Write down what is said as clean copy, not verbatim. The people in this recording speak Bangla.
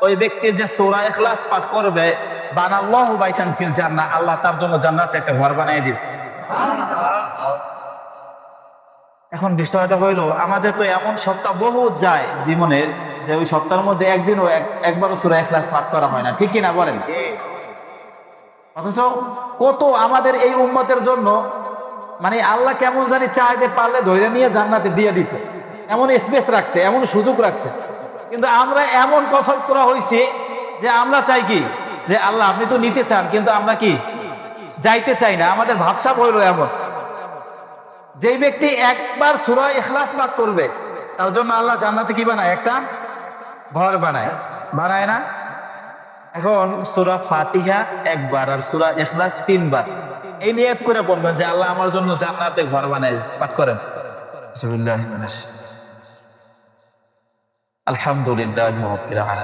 ওই ব্যক্তি যে সূরা ইখলাস পাঠ করবে, বানাল্লাহু বাইতান ফিল জান্নাহ, আল্লাহ তার জন্য জান্নাতে একটা ঘর বানিয়ে দিবে। এখন বিষয়টা হইলো, আমাদের তো এমন সপ্তাহ বহু যায় জীবনের, যে ওই সপ্তাহের মধ্যে একদিনও একবারও সূরা ইখলাস পাঠ করা হয় না, ঠিক কি না বলেন? অথচ কত আমাদের এই উম্মতের জন্য, মানে আল্লাহ কেমন জানি চায় যে পারলে ধরে নিয়ে জান্নাতে দিয়ে দিত, এমন স্পেস রাখছে, এমন সুযোগ রাখছে। কিন্তু আমরা এমন কথা করা হয়েছি যে আমরা চাই কি, যে আল্লাহ আপনি তো নিতে চান, কিন্তু আমরা কি যাইতে চাই না। আমাদের ভাবসাব হইলো এমন। যেই ব্যক্তি একবার সূরা ইখলাস পাঠ করবে, তার জন্য আল্লাহ জান্নাতে কি বানায়, একটা ঘর বানায়, বানায় না? এখন সূরা ফাতিহা একবার আর সূরা ইখলাস 3 বার, এই নিয়ত করে বলবেন যে আল্লাহ আমার জন্য জান্নাতে ঘর বানায়, পাঠ করেন। বিসমিল্লাহির রহমানির রহিম। আলহামদুলিল্লাহি রাব্বিল আলামিন।